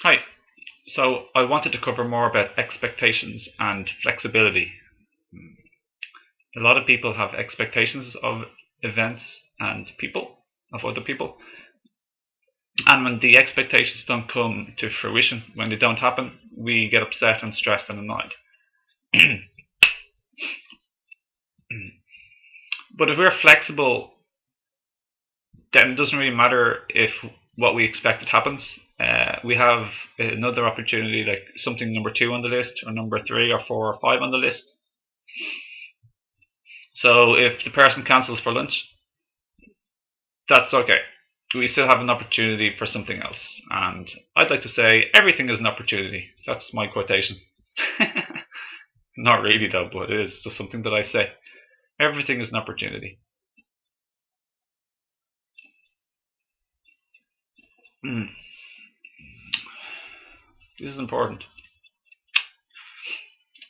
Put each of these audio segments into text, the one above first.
Hi. So I wanted to cover more about expectations and flexibility. A lot of people have expectations of events and people, of other people. And when the expectations don't come to fruition, when they don't happen, we get upset and stressed and annoyed. But if we're flexible, then it doesn't really matter if what we expected happens. We have another opportunity, like something number 2 on the list, or number 3 or 4 or 5 on the list. So if the person cancels for lunch, that's okay. We still have an opportunity for something else. And I'd like to say everything is an opportunity. That's my quotation. Not really though, but it is just something that I say. Everything is an opportunity. This is important.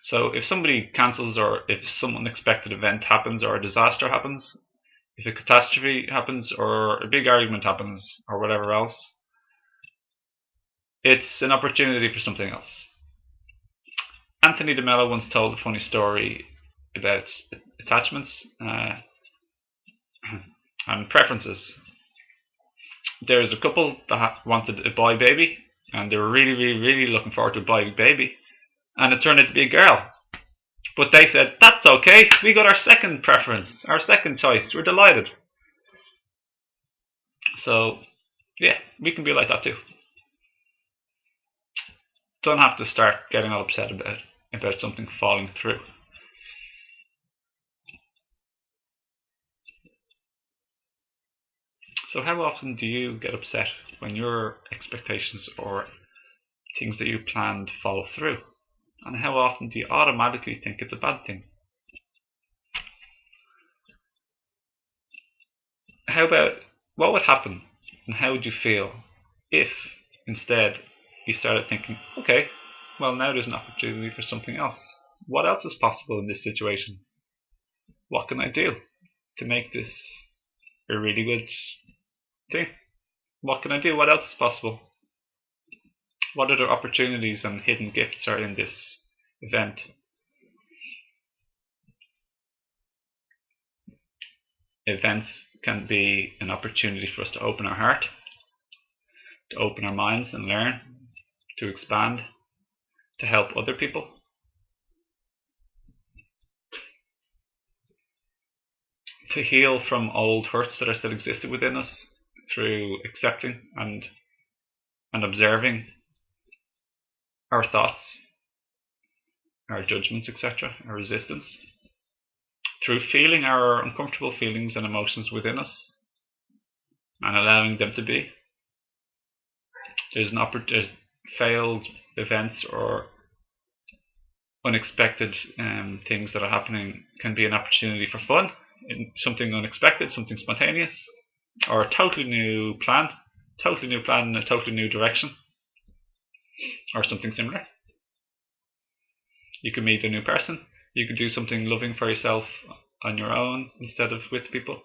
So if somebody cancels, or if some unexpected event happens, or a disaster happens, if a catastrophe happens, or a big argument happens, or whatever else, it's an opportunity for something else. Anthony de Mello once told a funny story about attachments and preferences. There's a couple that wanted a boy baby, and they were really looking forward to a boy baby, and it turned out to be a girl. But they said, that's okay, we got our second preference, our second choice, we're delighted. So, yeah, we can be like that too. Don't have to start getting all upset about something falling through. So how often do you get upset when your expectations or things that you planned fall through? And how often do you automatically think it's a bad thing? How about, what would happen and how would you feel if instead you started thinking, okay, well, now there's an opportunity for something else. What else is possible in this situation? What can I do to make this a really good thing? What can I do? What else is possible? What other opportunities and hidden gifts are in this event? Events can be an opportunity for us to open our heart, to open our minds and learn, to expand, to help other people. To heal from old hurts that are still existed within us through accepting and observing our thoughts, our judgments, etc., our resistance, through feeling our uncomfortable feelings and emotions within us and allowing them to be. There's failed events or unexpected things that are happening can be an opportunity for fun, in something unexpected, something spontaneous, or a totally new plan in a totally new direction, or something similar. You can meet a new person. You could do something loving for yourself on your own instead of with people.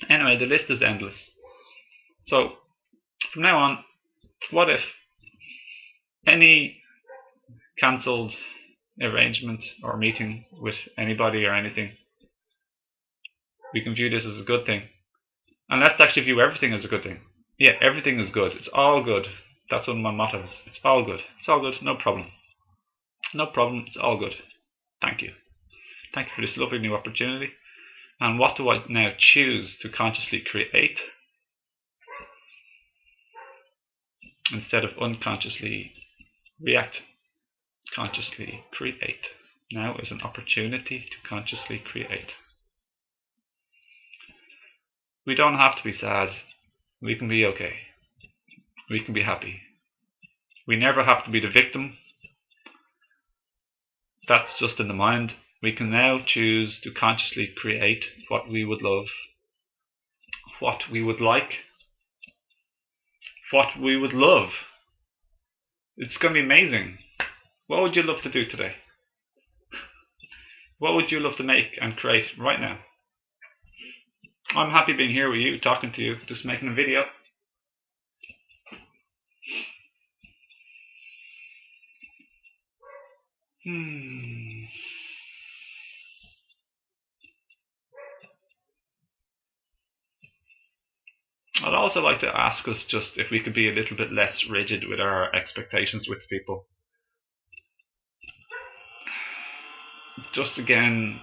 Anyway, the list is endless. So, from now on, what if any cancelled arrangement or meeting with anybody or anything, we can view this as a good thing? And let's actually view everything as a good thing. Yeah, everything is good. It's all good. That's one of my mottos. It's all good. It's all good. No problem. No problem. It's all good. Thank you. Thank you for this lovely new opportunity. And what do I now choose to consciously create instead of unconsciously react? Consciously create. Now is an opportunity to consciously create. We don't have to be sad. We can be okay. We can be happy. We never have to be the victim. That's just in the mind. We can now choose to consciously create what we would love, what we would like, what we would love. It's going to be amazing. What would you love to do today? What would you love to make and create right now? I'm happy being here with you, talking to you, just making a video. I'd also like to ask us just if we could be a little bit less rigid with our expectations with people. Just again,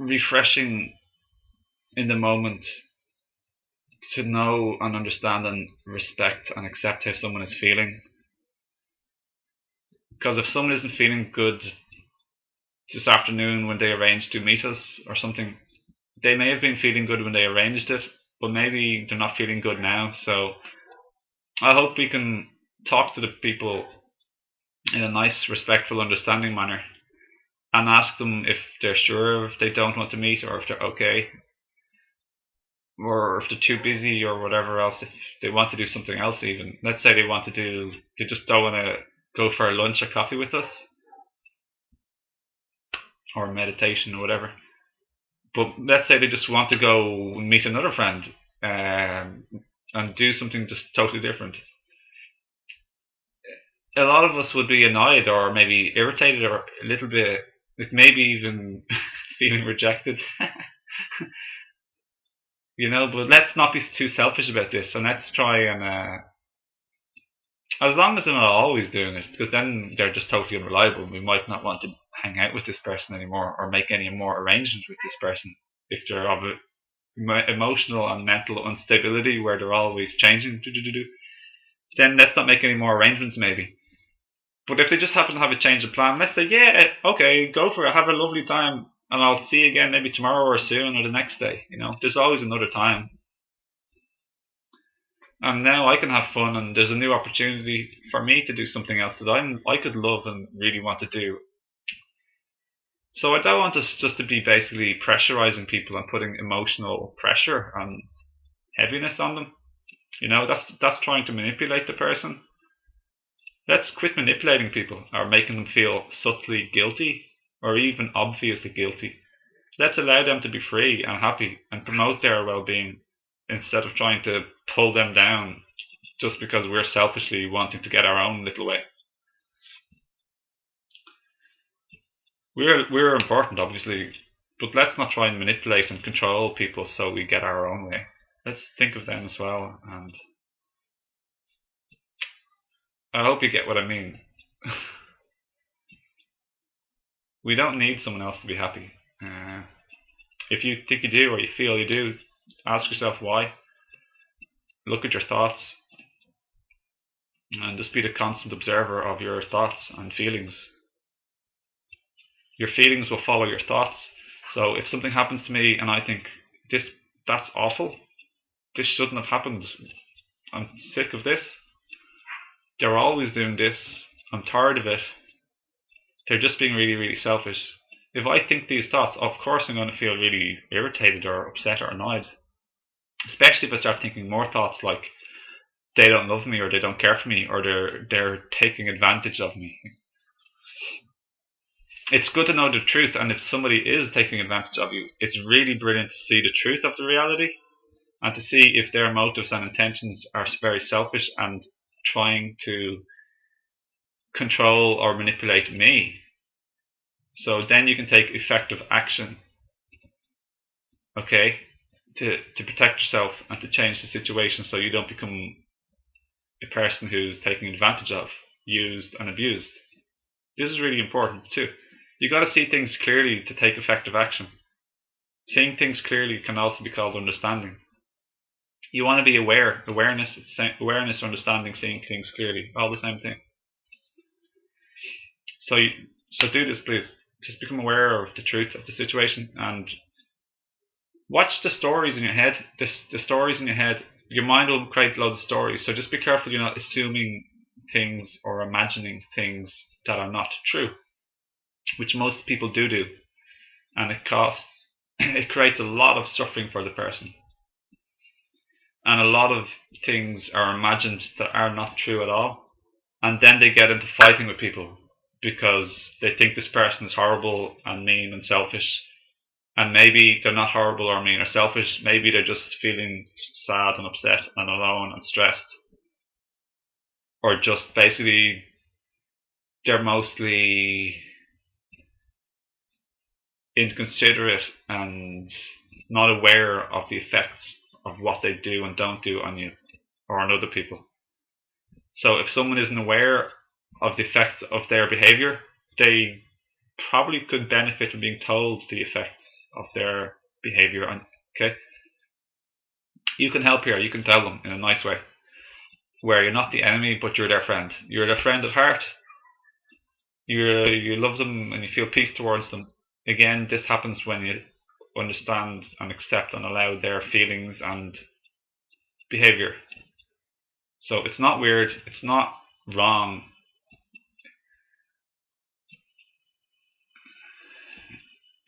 refreshing in the moment to know and understand and respect and accept how someone is feeling. Because if someone isn't feeling good this afternoon when they arranged to meet us or something, they may have been feeling good when they arranged it, but maybe they're not feeling good now. So I hope we can talk to the people in a nice, respectful, understanding manner and ask them if they're sure, if they don't want to meet, or if they're okay, or if they're too busy or whatever else, if they want to do something else even. Let's say they just don't want to go for a lunch or coffee with us, or meditation or whatever. But let's say they just want to go and meet another friend and do something just totally different. A lot of us would be annoyed or maybe irritated or a little bit, maybe even feeling rejected. But let's not be too selfish about this, and let's try and as long as they're not always doing it, because then they're just totally unreliable and we might not want to hang out with this person anymore or make any more arrangements with this person if they're of emotional and mental instability where they're always changing. Then let's not make any more arrangements maybe. But if they just happen to have a change of plan, let's say, yeah, okay, go for it, have a lovely time, and I'll see you again maybe tomorrow or soon or the next day. There's always another time. And now I can have fun, and there's a new opportunity for me to do something else that I could love and really want to do. So I don't want us just to be basically pressurizing people and putting emotional pressure and heaviness on them. That's trying to manipulate the person. Let's quit manipulating people or making them feel subtly guilty or even obviously guilty. Let's allow them to be free and happy and promote their well-being instead of trying to pull them down just because we're selfishly wanting to get our own little way. We're important, obviously, but let's not try and manipulate and control people so we get our own way. Let's think of them as well, and I hope you get what I mean. We don't need someone else to be happy. If you think you do or you feel you do, ask yourself why. Look at your thoughts and just be the constant observer of your thoughts and feelings. Your feelings will follow your thoughts. So if something happens to me and I think that's awful, this shouldn't have happened, I'm sick of this, they're always doing this, I'm tired of it, they're just being really, really selfish. If I think these thoughts, of course I'm going to feel really irritated or upset or annoyed. Especially if I start thinking more thoughts like they don't love me or they don't care for me or they're taking advantage of me. It's good to know the truth, and if somebody is taking advantage of you, it's really brilliant to see the truth of the reality and to see if their motives and intentions are very selfish and trying to control or manipulate me. So then you can take effective action, okay, to protect yourself and to change the situation so you don't become a person who's taken advantage of, used and abused. This is really important too. You got to see things clearly to take effective action. Seeing things clearly can also be called understanding. You want to be aware. Awareness, understanding, seeing things clearly, all the same thing. So do this, please. Just become aware of the truth of the situation and watch the stories in your head. The stories in your head. Your mind will create loads of stories. So just be careful you're not assuming things or imagining things that are not true, which most people do, and it creates a lot of suffering for the person, and a lot of things are imagined that are not true at all, and then they get into fighting with people because they think this person is horrible and mean and selfish, and maybe they're not horrible or mean or selfish, maybe they're just feeling sad and upset and alone and stressed, or just basically they're mostly inconsiderate and not aware of the effects of what they do and don't do on you or on other people. So if someone isn't aware of the effects of their behavior, they probably could benefit from being told the effects of their behavior. Okay, you can help here. You can tell them in a nice way, where you're not the enemy, but you're their friend. You're their friend at heart. You love them and you feel peace towards them. Again, this happens when you understand and accept and allow their feelings and behavior. So it's not weird. It's not wrong.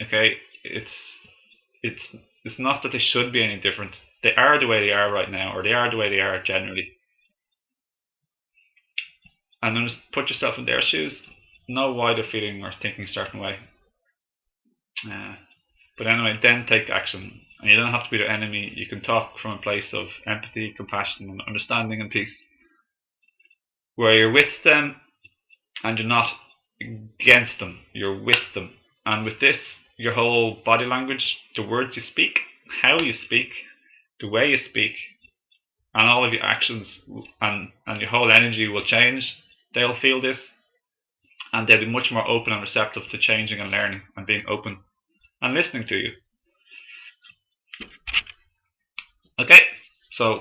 Okay, it's not that they should be any different. They are the way they are right now, or they are the way they are generally. And then just put yourself in their shoes. Know why they're feeling or thinking a certain way. But anyway, then take action. And you don't have to be their enemy. You can talk from a place of empathy, compassion, and understanding and peace, where you're with them and you're not against them. You're with them. And with this, your whole body language, the words you speak, how you speak, the way you speak, and all of your actions and your whole energy will change. They'll feel this, and they'll be much more open and receptive to changing and learning and being open and listening to you. Okay, so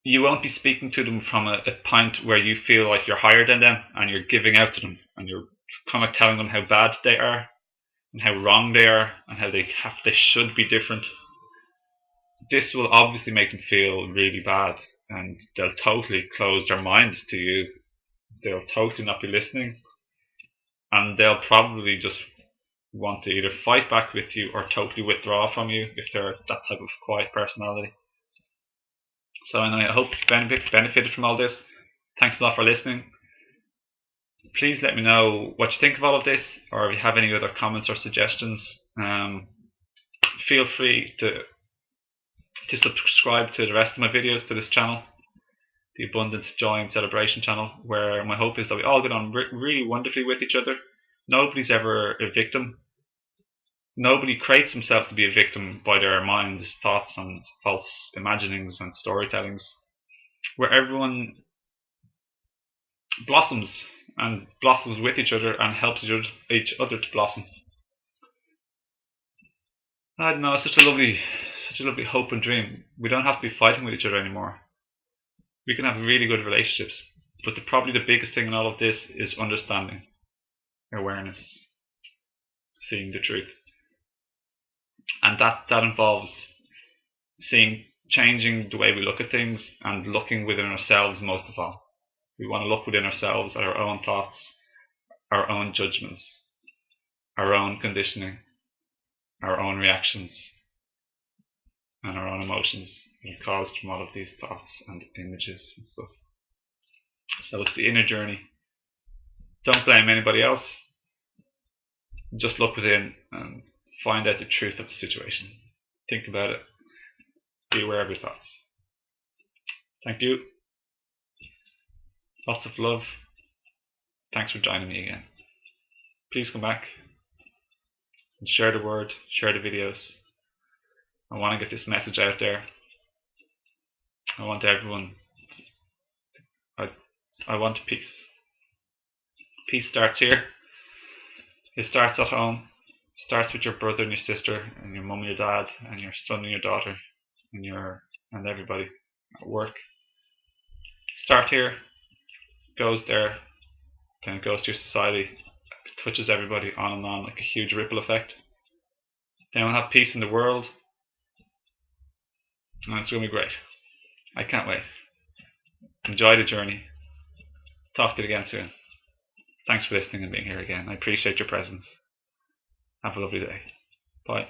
you won't be speaking to them from a point where you feel like you're higher than them and you're giving out to them and you're kind of telling them how bad they are and how wrong they are and how they should be different. This will obviously make them feel really bad, and they'll totally close their minds to you. They'll totally not be listening, and they'll probably just want to either fight back with you or totally withdraw from you if they're that type of quiet personality. So anyway, I hope you benefited from all this. Thanks a lot for listening. Please let me know what you think of all of this, or if you have any other comments or suggestions. Feel free to subscribe to the rest of my videos to this channel, the Abundance, Joy and Celebration channel, where my hope is that we all get on really wonderfully with each other. Nobody's ever a victim. Nobody creates themselves to be a victim by their mind's thoughts and false imaginings and storytellings, where everyone blossoms with each other and helps each other to blossom. I don't know, it's such a lovely hope and dream. We don't have to be fighting with each other anymore. We can have really good relationships, but probably the biggest thing in all of this is understanding, awareness, seeing the truth. And that involves changing the way we look at things and looking within ourselves most of all. We want to look within ourselves at our own thoughts, our own judgments, our own conditioning, our own reactions, and our own emotions that are caused from all of these thoughts and images and stuff. So it's the inner journey. Don't blame anybody else. Just look within and find out the truth of the situation. Think about it. Be aware of your thoughts. Thank you. Lots of love. Thanks for joining me again. Please come back and share the word, share the videos. I want to get this message out there. I want everyone. I want peace. Peace starts here. It starts at home. It starts with your brother and your sister and your mum and your dad and your son and your daughter and everybody at work. Start here. Goes there. Then it goes to your society. It touches everybody on and on like a huge ripple effect. Then we'll have peace in the world. And it's going to be great. I can't wait. Enjoy the journey. Talk to you again soon. Thanks for listening and being here again. I appreciate your presence. Have a lovely day. Bye.